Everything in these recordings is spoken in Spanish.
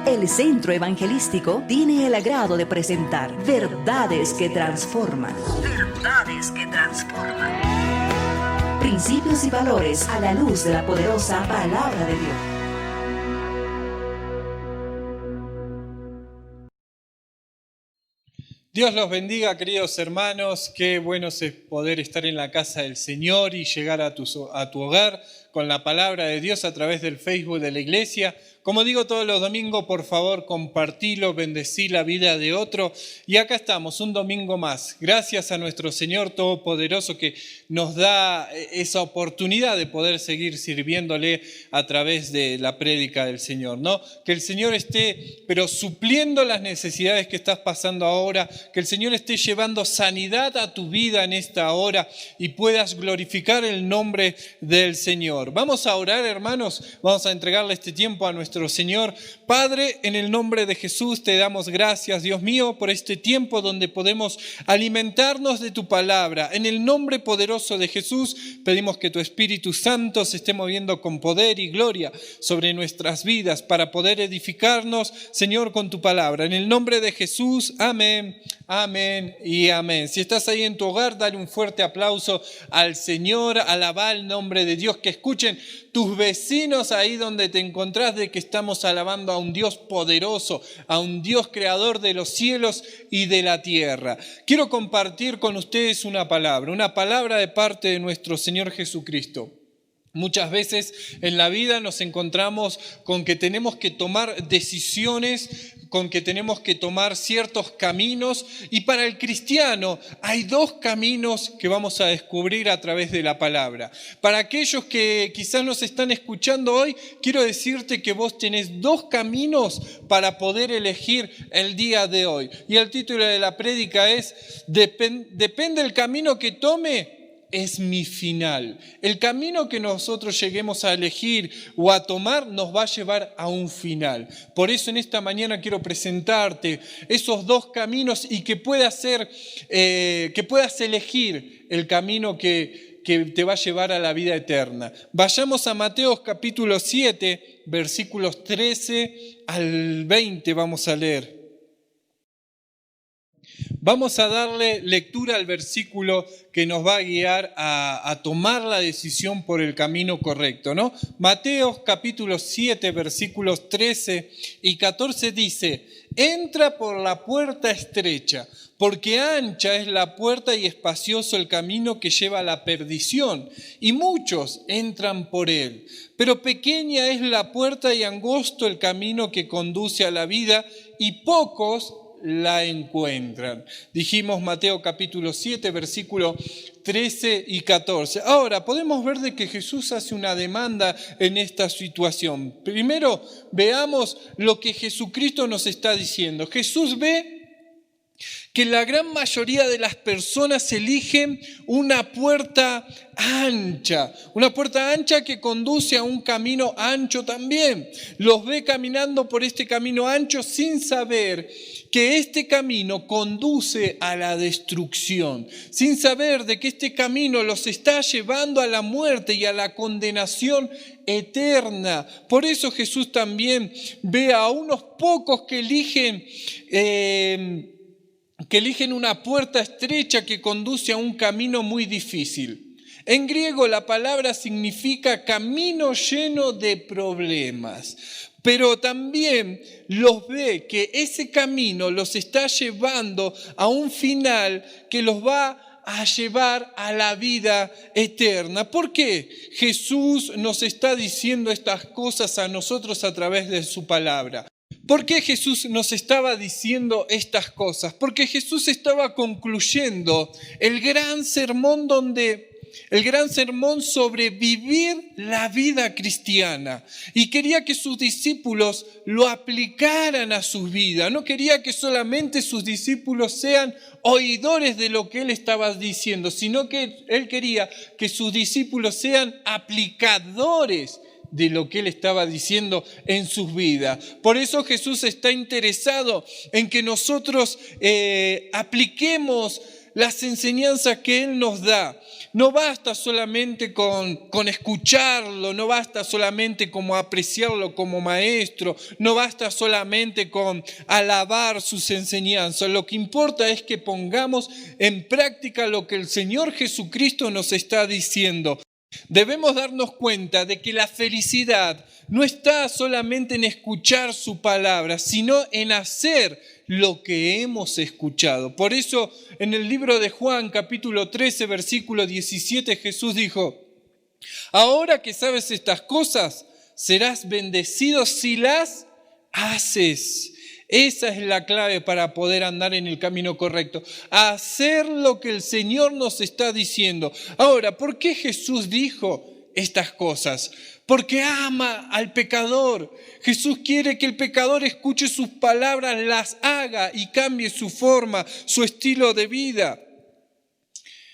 El Centro Evangelístico tiene el agrado de presentar Verdades que Transforman. Verdades que Transforman. Principios y valores a la luz de la poderosa Palabra de Dios. Dios los bendiga, queridos hermanos. Qué bueno es poder estar en la casa del Señor y llegar a tu hogar con la palabra de Dios a través del Facebook de la iglesia. Como digo todos los domingos, por favor, compartilo, bendecí la vida de otro. Y acá estamos, un domingo más. Gracias a nuestro Señor Todopoderoso que nos da esa oportunidad de poder seguir sirviéndole a través de la prédica del Señor, ¿no? Que el Señor esté, pero supliendo las necesidades que estás pasando ahora, que el Señor esté llevando sanidad a tu vida en esta hora y puedas glorificar el nombre del Señor. Vamos a orar, hermanos, vamos a entregarle este tiempo a nuestro Señor. Padre, en el nombre de Jesús te damos gracias, Dios mío, por este tiempo donde podemos alimentarnos de tu palabra. En el nombre poderoso de Jesús pedimos que tu Espíritu Santo se esté moviendo con poder y gloria sobre nuestras vidas para poder edificarnos, Señor, con tu palabra. En el nombre de Jesús, amén, amén y amén. Si estás ahí en tu hogar, dale un fuerte aplauso al Señor, alabá el nombre de Dios, que escuchen tus vecinos ahí donde te encontrás de que estamos alabando a un Dios poderoso, a un Dios creador de los cielos y de la tierra. Quiero compartir con ustedes una palabra de parte de nuestro Señor Jesucristo. Muchas veces en la vida nos encontramos con que tenemos que tomar decisiones, con que tenemos que tomar ciertos caminos, y para el cristiano hay dos caminos que vamos a descubrir a través de la palabra. Para aquellos que quizás nos están escuchando hoy, quiero decirte que vos tenés dos caminos para poder elegir el día de hoy. Y el título de la prédica es Depende del camino que tome, es mi final. El camino que nosotros lleguemos a elegir o a tomar nos va a llevar a un final. Por eso en esta mañana quiero presentarte esos dos caminos y que puedas elegir el camino que te va a llevar a la vida eterna. Vayamos a Mateo capítulo 7, versículos 13 al 20 vamos a leer. Vamos a darle lectura al versículo que nos va a guiar a tomar la decisión por el camino correcto, ¿no? Mateo capítulo 7, versículos 13 y 14 dice: entra por la puerta estrecha, porque ancha es la puerta y espacioso el camino que lleva a la perdición, y muchos entran por él. Pero pequeña es la puerta y angosto el camino que conduce a la vida, y pocos la encuentran. Dijimos Mateo capítulo 7, versículo 13 y 14. Ahora, podemos ver de que Jesús hace una demanda en esta situación. Primero, veamos lo que Jesucristo nos está diciendo. Jesús ve que la gran mayoría de las personas eligen una puerta ancha que conduce a un camino ancho también. Los ve caminando por este camino ancho sin saber que este camino conduce a la destrucción, sin saber de que este camino los está llevando a la muerte y a la condenación eterna. Por eso Jesús también ve a unos pocos que eligen una puerta estrecha que conduce a un camino muy difícil. En griego la palabra significa camino lleno de problemas, pero también los ve que ese camino los está llevando a un final que los va a llevar a la vida eterna. ¿Por qué Jesús nos está diciendo estas cosas a nosotros a través de su palabra? ¿Por qué Jesús nos estaba diciendo estas cosas? Porque Jesús estaba concluyendo el gran sermón sobre vivir la vida cristiana, y quería que sus discípulos lo aplicaran a sus vidas. No quería que solamente sus discípulos sean oidores de lo que él estaba diciendo, sino que él quería que sus discípulos sean aplicadores de lo que él estaba diciendo en sus vidas. Por eso Jesús está interesado en que nosotros apliquemos las enseñanzas que Él nos da. No basta solamente con escucharlo, no basta solamente como apreciarlo como maestro, no basta solamente con alabar sus enseñanzas. Lo que importa es que pongamos en práctica lo que el Señor Jesucristo nos está diciendo. Debemos darnos cuenta de que la felicidad no está solamente en escuchar su palabra, sino en hacer lo que hemos escuchado. Por eso, en el libro de Juan, capítulo 13, versículo 17, Jesús dijo: ahora que sabes estas cosas, serás bendecido si las haces. Esa es la clave para poder andar en el camino correcto. Hacer lo que el Señor nos está diciendo. Ahora, ¿por qué Jesús dijo estas cosas? Porque ama al pecador. Jesús quiere que el pecador escuche sus palabras, las haga y cambie su forma, su estilo de vida.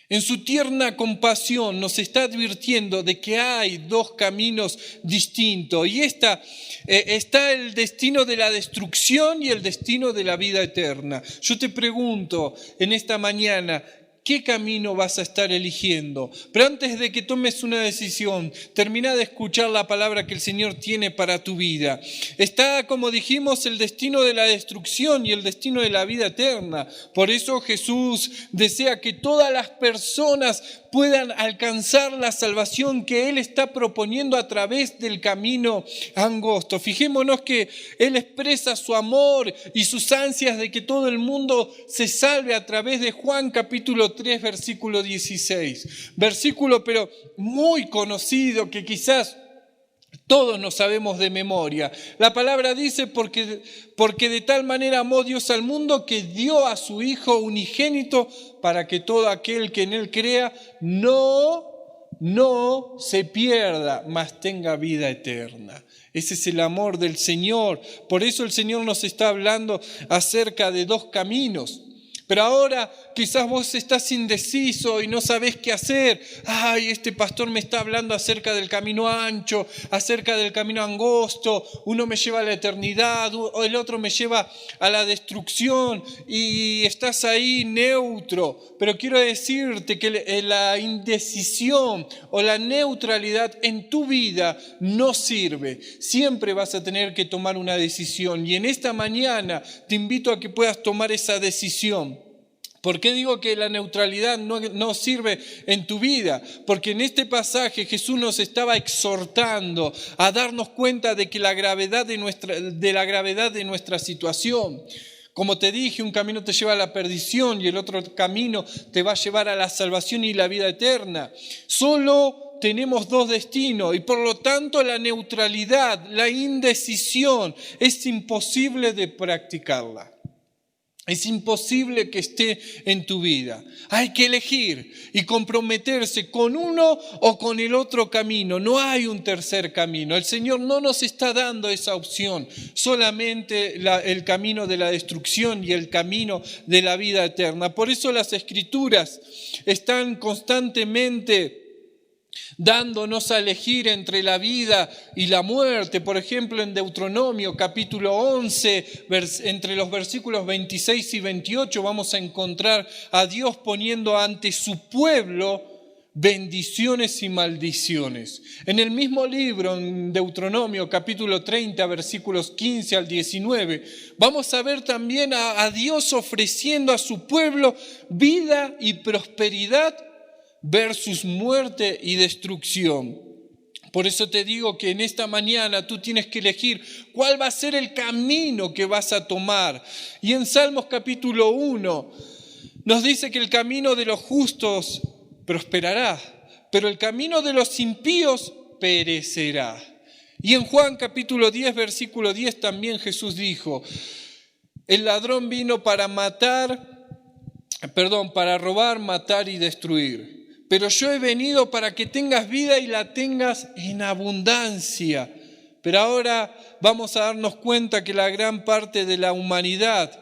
En su tierna compasión nos está advirtiendo de que hay dos caminos distintos y está el destino de la destrucción y el destino de la vida eterna. Yo te pregunto en esta mañana, ¿qué camino vas a estar eligiendo? Pero antes de que tomes una decisión, termina de escuchar la palabra que el Señor tiene para tu vida. Está, como dijimos, el destino de la destrucción y el destino de la vida eterna. Por eso Jesús desea que todas las personas puedan alcanzar la salvación que Él está proponiendo a través del camino angosto. Fijémonos que Él expresa su amor y sus ansias de que todo el mundo se salve a través de Juan capítulo 3, versículo 16. Versículo pero muy conocido que quizás todos nos sabemos de memoria. La palabra dice porque de tal manera amó Dios al mundo que dio a su Hijo unigénito para que todo aquel que en Él crea no se pierda, mas tenga vida eterna. Ese es el amor del Señor. Por eso el Señor nos está hablando acerca de dos caminos. Pero ahora quizás vos estás indeciso y no sabés qué hacer. Ay, este pastor me está hablando acerca del camino ancho, acerca del camino angosto. Uno me lleva a la eternidad, o el otro me lleva a la destrucción y estás ahí neutro. Pero quiero decirte que la indecisión o la neutralidad en tu vida no sirve. Siempre vas a tener que tomar una decisión y en esta mañana te invito a que puedas tomar esa decisión. ¿Por qué digo que la neutralidad no sirve en tu vida? Porque en este pasaje Jesús nos estaba exhortando a darnos cuenta de que la gravedad de nuestra situación. Como te dije, un camino te lleva a la perdición y el otro camino te va a llevar a la salvación y la vida eterna. Solo tenemos dos destinos y por lo tanto la neutralidad, la indecisión, es imposible de practicarla. Es imposible que esté en tu vida. Hay que elegir y comprometerse con uno o con el otro camino. No hay un tercer camino. El Señor no nos está dando esa opción. Solamente el camino de la destrucción y el camino de la vida eterna. Por eso las Escrituras están constantemente dándonos a elegir entre la vida y la muerte. Por ejemplo, en Deuteronomio capítulo 11, entre los versículos 26 y 28, vamos a encontrar a Dios poniendo ante su pueblo bendiciones y maldiciones. En el mismo libro, en Deuteronomio capítulo 30, versículos 15 al 19, vamos a ver también a Dios ofreciendo a su pueblo vida y prosperidad versus muerte y destrucción. Por eso te digo que en esta mañana tú tienes que elegir cuál va a ser el camino que vas a tomar. Y en Salmos capítulo 1 nos dice que el camino de los justos prosperará, pero el camino de los impíos perecerá. Y en Juan capítulo 10, versículo 10 también Jesús dijo: el ladrón vino para robar, matar y destruir. Pero yo he venido para que tengas vida y la tengas en abundancia. Pero ahora vamos a darnos cuenta que la gran parte de la humanidad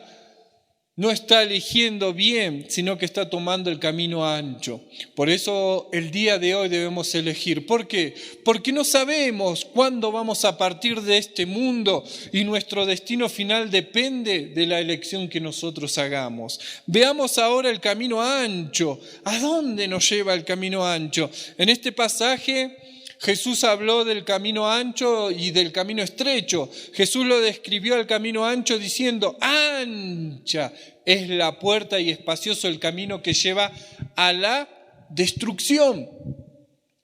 no está eligiendo bien, sino que está tomando el camino ancho. Por eso el día de hoy debemos elegir. ¿Por qué? Porque no sabemos cuándo vamos a partir de este mundo y nuestro destino final depende de la elección que nosotros hagamos. Veamos ahora el camino ancho. ¿A dónde nos lleva el camino ancho? En este pasaje Jesús habló del camino ancho y del camino estrecho. Jesús lo describió al camino ancho diciendo: ancha es la puerta y espacioso el camino que lleva a la destrucción.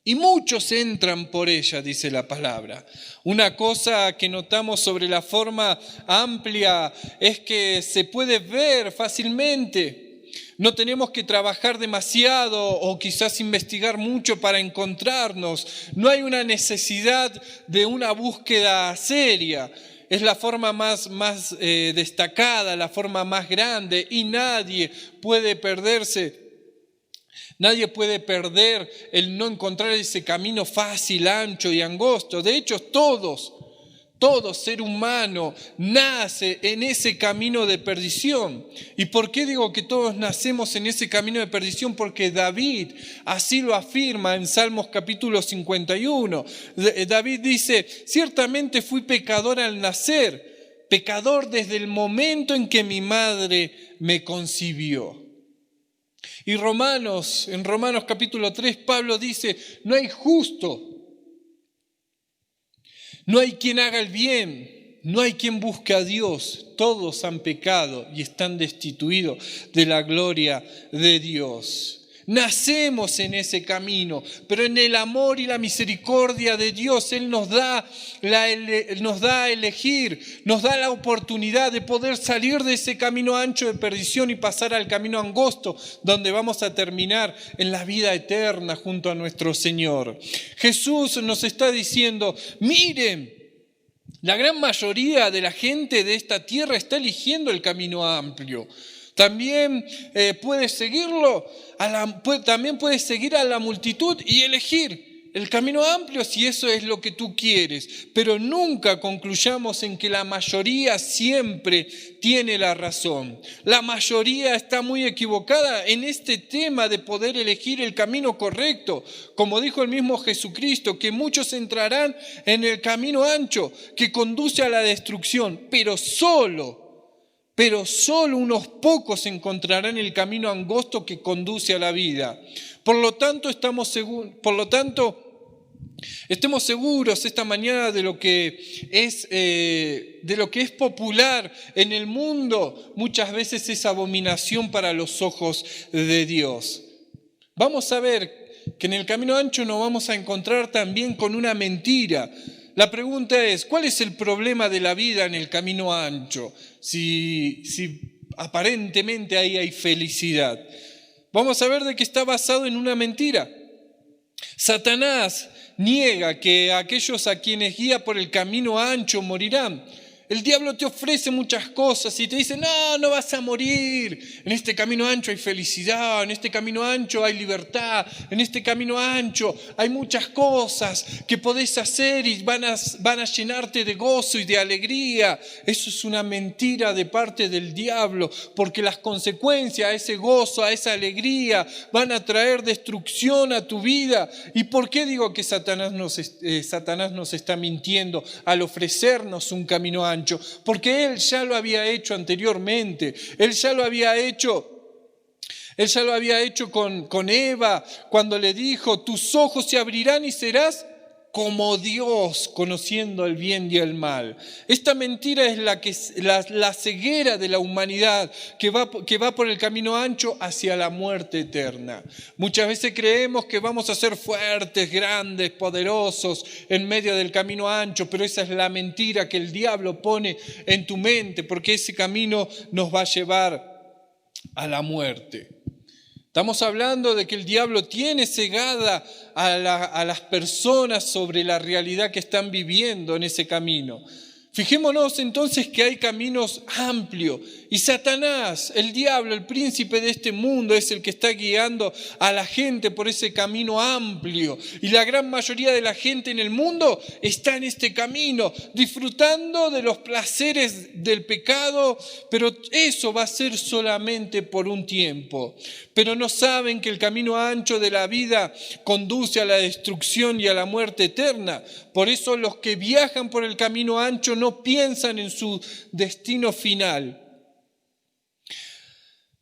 Y muchos entran por ella, dice la palabra. Una cosa que notamos sobre la forma amplia es que se puede ver fácilmente. No tenemos que trabajar demasiado o quizás investigar mucho para encontrarnos. No hay una necesidad de una búsqueda seria. Es la forma más destacada, la forma más grande, y nadie puede perderse. Nadie puede perder el no encontrar ese camino fácil, ancho y angosto. De hecho, todo ser humano nace en ese camino de perdición. ¿Y por qué digo que todos nacemos en ese camino de perdición? Porque David así lo afirma en Salmos capítulo 51. David dice: ciertamente fui pecador al nacer, pecador desde el momento en que mi madre me concibió. Y en Romanos capítulo 3, Pablo dice: no hay justo, no hay quien haga el bien, no hay quien busque a Dios. Todos han pecado y están destituidos de la gloria de Dios. Nacemos en ese camino, pero en el amor y la misericordia de Dios, Él nos da a elegir, nos da la oportunidad de poder salir de ese camino ancho de perdición y pasar al camino angosto, donde vamos a terminar en la vida eterna junto a nuestro Señor. Jesús nos está diciendo: miren, la gran mayoría de la gente de esta tierra está eligiendo el camino amplio. También puedes seguirlo, también puedes seguir a la multitud y elegir el camino amplio si eso es lo que tú quieres. Pero nunca concluyamos en que la mayoría siempre tiene la razón. La mayoría está muy equivocada en este tema de poder elegir el camino correcto. Como dijo el mismo Jesucristo, que muchos entrarán en el camino ancho que conduce a la destrucción, pero solo unos pocos encontrarán el camino angosto que conduce a la vida. Por lo tanto, estemos seguros esta mañana de lo que es popular en el mundo. Muchas veces es abominación para los ojos de Dios. Vamos a ver que en el camino ancho nos vamos a encontrar también con una mentira. La pregunta es: ¿cuál es el problema de la vida en el camino ancho? Si aparentemente ahí hay felicidad. Vamos a ver de que está basado en una mentira. Satanás niega que aquellos a quienes guía por el camino ancho morirán. El diablo te ofrece muchas cosas y te dice: no vas a morir. En este camino ancho hay felicidad, en este camino ancho hay libertad, en este camino ancho hay muchas cosas que podés hacer y van a llenarte de gozo y de alegría. Eso es una mentira de parte del diablo, porque las consecuencias a ese gozo, a esa alegría, van a traer destrucción a tu vida. ¿Y por qué digo que Satanás nos está mintiendo al ofrecernos un camino ancho? Porque Él ya lo había hecho anteriormente. Él ya lo había hecho con Eva, cuando le dijo: tus ojos se abrirán y serás como Dios, conociendo el bien y el mal. Esta mentira es la ceguera de la humanidad que va por el camino ancho hacia la muerte eterna. Muchas veces creemos que vamos a ser fuertes, grandes, poderosos en medio del camino ancho, pero esa es la mentira que el diablo pone en tu mente, porque ese camino nos va a llevar a la muerte. Estamos hablando de que el diablo tiene cegada a las personas sobre la realidad que están viviendo en ese camino. Fijémonos entonces que hay caminos amplios y Satanás, el diablo, el príncipe de este mundo, es el que está guiando a la gente por ese camino amplio. Y la gran mayoría de la gente en el mundo está en este camino, disfrutando de los placeres del pecado, pero eso va a ser solamente por un tiempo. Pero no saben que el camino ancho de la vida conduce a la destrucción y a la muerte eterna. Por eso los que viajan por el camino ancho no piensan en su destino final.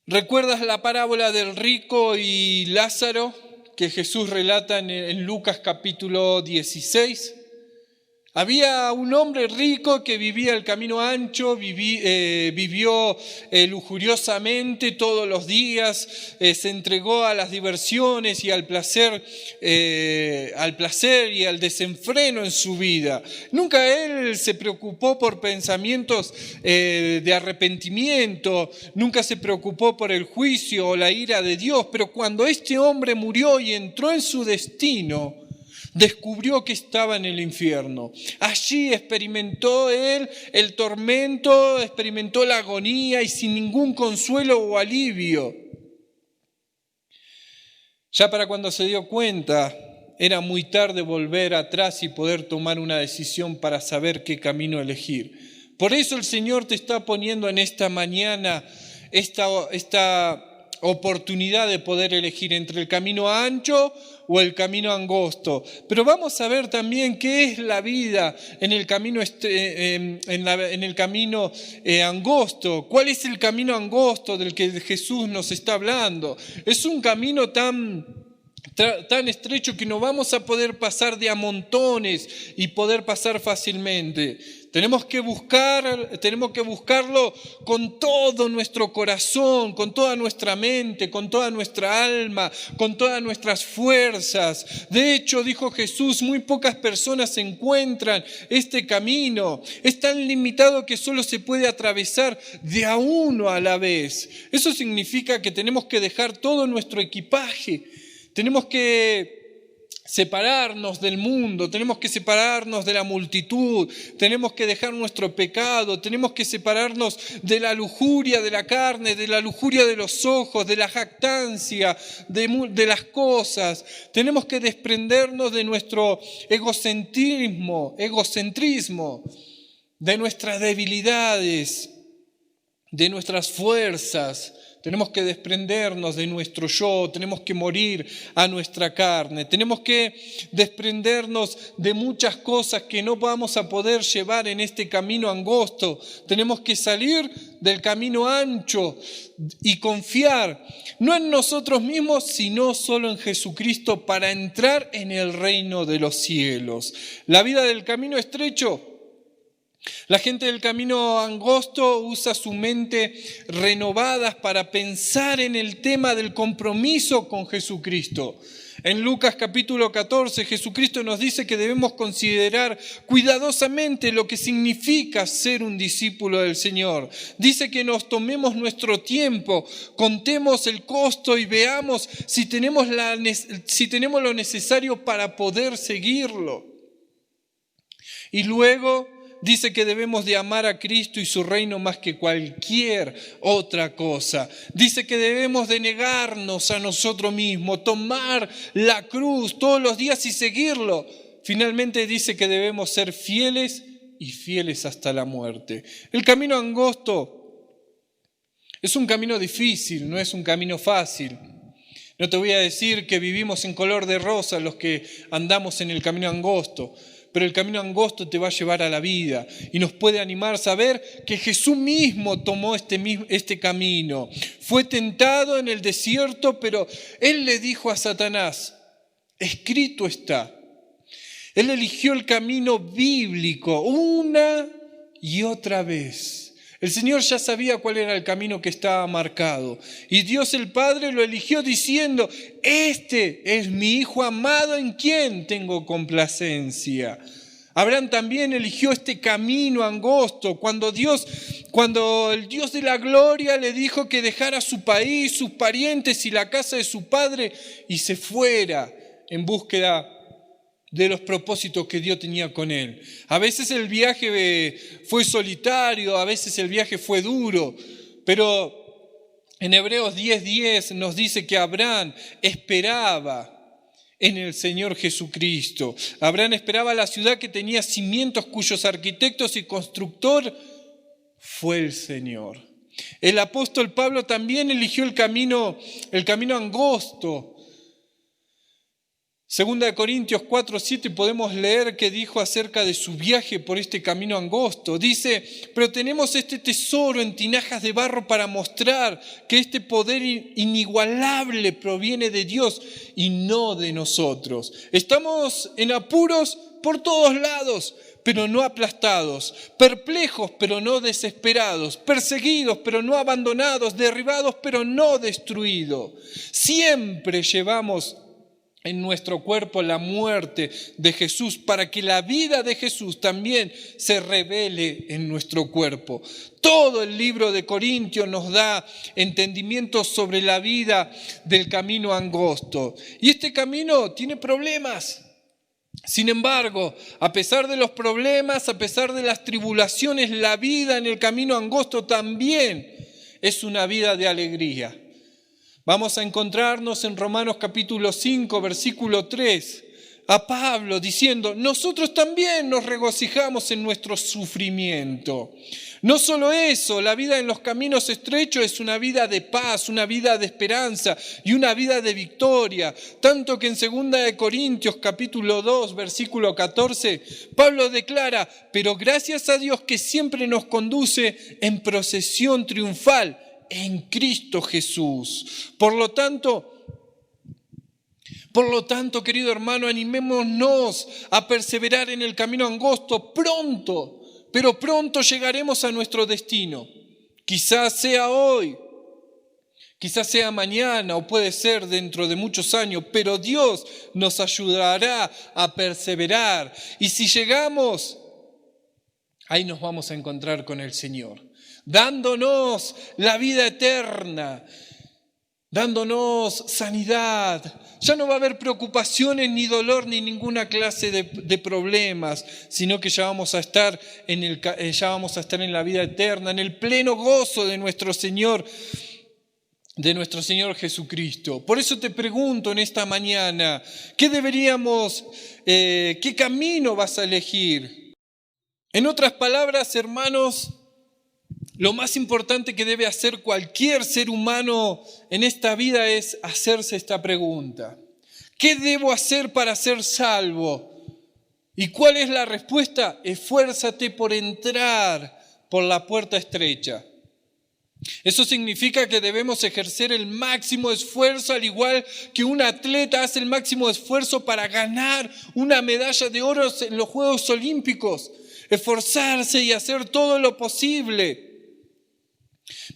¿Recuerdas la parábola del rico y Lázaro que Jesús relata en Lucas capítulo 16? Había un hombre rico que vivía el camino ancho, vivió lujuriosamente todos los días, se entregó a las diversiones y al placer y al desenfreno en su vida. Nunca él se preocupó por pensamientos de arrepentimiento, nunca se preocupó por el juicio o la ira de Dios, pero cuando este hombre murió y entró en su destino, descubrió que estaba en el infierno. Allí experimentó él el tormento, experimentó la agonía y sin ningún consuelo o alivio. Ya para cuando se dio cuenta, era muy tarde volver atrás y poder tomar una decisión para saber qué camino elegir. Por eso el Señor te está poniendo en esta mañana esta oportunidad de poder elegir entre el camino ancho o el camino angosto. Pero vamos a ver también qué es la vida en el camino, angosto. ¿Cuál es el camino angosto del que Jesús nos está hablando? Es un camino tan estrecho que no vamos a poder pasar de a montones y poder pasar fácilmente. Tenemos que buscarlo con todo nuestro corazón, con toda nuestra mente, con toda nuestra alma, con todas nuestras fuerzas. De hecho, dijo Jesús, muy pocas personas encuentran este camino. Es tan limitado que solo se puede atravesar de a uno a la vez. Eso significa que tenemos que dejar todo nuestro equipaje. Tenemos que separarnos del mundo, tenemos que separarnos de la multitud, tenemos que dejar nuestro pecado, tenemos que separarnos de la lujuria de la carne, de la lujuria de los ojos, de la jactancia, de las cosas. Tenemos que desprendernos de nuestro egocentrismo, de nuestras debilidades, de nuestras fuerzas. Tenemos que desprendernos de nuestro yo, tenemos que morir a nuestra carne, tenemos que desprendernos de muchas cosas que no vamos a poder llevar en este camino angosto. Tenemos que salir del camino ancho y confiar no en nosotros mismos, sino solo en Jesucristo para entrar en el reino de los cielos. La vida del camino estrecho. La gente del camino angosto usa su mente renovada para pensar en el tema del compromiso con Jesucristo. En Lucas capítulo 14, Jesucristo nos dice que debemos considerar cuidadosamente lo que significa ser un discípulo del Señor. Dice que nos tomemos nuestro tiempo, contemos el costo y veamos si tenemos lo necesario para poder seguirlo. Y luego dice que debemos de amar a Cristo y su reino más que cualquier otra cosa. Dice que debemos de negarnos a nosotros mismos, tomar la cruz todos los días y seguirlo. Finalmente dice que debemos ser fieles y fieles hasta la muerte. El camino angosto es un camino difícil, no es un camino fácil. No te voy a decir que vivimos en color de rosa los que andamos en el camino angosto. Pero el camino angosto te va a llevar a la vida y nos puede animar a saber que Jesús mismo tomó este camino. Fue tentado en el desierto, pero Él le dijo a Satanás, escrito está. Él eligió el camino bíblico una y otra vez. El Señor ya sabía cuál era el camino que estaba marcado. Y Dios el Padre lo eligió diciendo, este es mi Hijo amado en quien tengo complacencia. Abraham también eligió este camino angosto cuando el Dios de la gloria le dijo que dejara su país, sus parientes y la casa de su padre y se fuera en búsqueda de los propósitos que Dios tenía con él. A veces el viaje fue solitario, a veces el viaje fue duro, pero en Hebreos 10:10 nos dice que Abraham esperaba en el Señor Jesucristo. Abraham esperaba la ciudad que tenía cimientos, cuyos arquitectos y constructor fue el Señor. El apóstol Pablo también eligió el camino angosto. 2 Corintios 4:7 podemos leer que dijo acerca de su viaje por este camino angosto. Dice, pero tenemos este tesoro en tinajas de barro para mostrar que este poder inigualable proviene de Dios y no de nosotros. Estamos en apuros por todos lados, pero no aplastados, perplejos, pero no desesperados, perseguidos, pero no abandonados, derribados, pero no destruidos. Siempre llevamos en nuestro cuerpo la muerte de Jesús, para que la vida de Jesús también se revele en nuestro cuerpo. Todo el libro de Corintios nos da entendimiento sobre la vida del camino angosto. Y este camino tiene problemas. Sin embargo, a pesar de los problemas, a pesar de las tribulaciones, la vida en el camino angosto también es una vida de alegría. Vamos a encontrarnos en Romanos capítulo 5, versículo 3, a Pablo diciendo, nosotros también nos regocijamos en nuestro sufrimiento. No solo eso, la vida en los caminos estrechos es una vida de paz, una vida de esperanza y una vida de victoria. Tanto que en 2 Corintios capítulo 2, versículo 14, Pablo declara, pero gracias a Dios que siempre nos conduce en procesión triunfal en Cristo Jesús. Por lo tanto, querido hermano, animémonos a perseverar en el camino angosto. Pero pronto llegaremos a nuestro destino. Quizás sea hoy, quizás sea mañana o puede ser dentro de muchos años, pero Dios nos ayudará a perseverar. Y si llegamos, ahí nos vamos a encontrar con el Señor, dándonos la vida eterna, dándonos sanidad. Ya no va a haber preocupaciones, ni dolor, ni ninguna clase de problemas, sino que ya vamos a estar en la vida eterna, en el pleno gozo de nuestro Señor Jesucristo. Por eso te pregunto en esta mañana, ¿qué camino vas a elegir? En otras palabras, hermanos, lo más importante que debe hacer cualquier ser humano en esta vida es hacerse esta pregunta. ¿Qué debo hacer para ser salvo? ¿Y cuál es la respuesta? Esfuérzate por entrar por la puerta estrecha. Eso significa que debemos ejercer el máximo esfuerzo, al igual que un atleta hace el máximo esfuerzo para ganar una medalla de oro en los Juegos Olímpicos. Esforzarse y hacer todo lo posible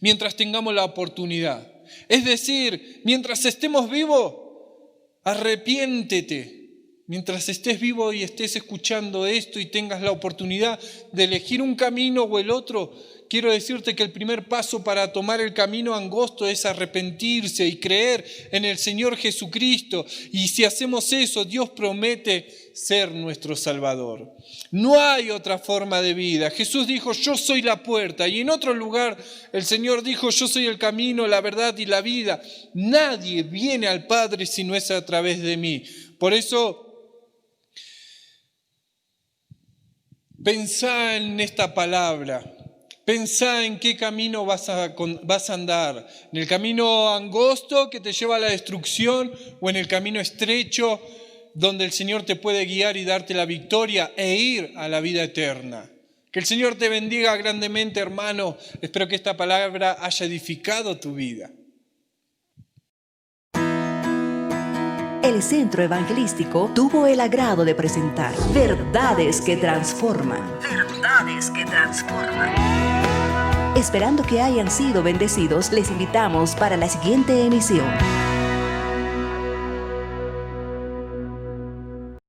mientras tengamos la oportunidad. Es decir, mientras estemos vivos, arrepiéntete. Mientras estés vivo y estés escuchando esto y tengas la oportunidad de elegir un camino o el otro, quiero decirte que el primer paso para tomar el camino angosto es arrepentirse y creer en el Señor Jesucristo. Y si hacemos eso, Dios promete ser nuestro Salvador. No hay otra forma de vida. Jesús dijo, yo soy la puerta. Y en otro lugar el Señor dijo, yo soy el camino, la verdad y la vida. Nadie viene al Padre si no es a través de mí. Por eso, pensá en esta palabra. Pensá en qué camino vas a andar. ¿En el camino angosto que te lleva a la destrucción o en el camino estrecho donde el Señor te puede guiar y darte la victoria e ir a la vida eterna? Que el Señor te bendiga grandemente, hermano. Espero que esta palabra haya edificado tu vida. El Centro Evangelístico tuvo el agrado de presentar Verdades que Transforman. Verdades que Transforman. Esperando que hayan sido bendecidos, les invitamos para la siguiente emisión.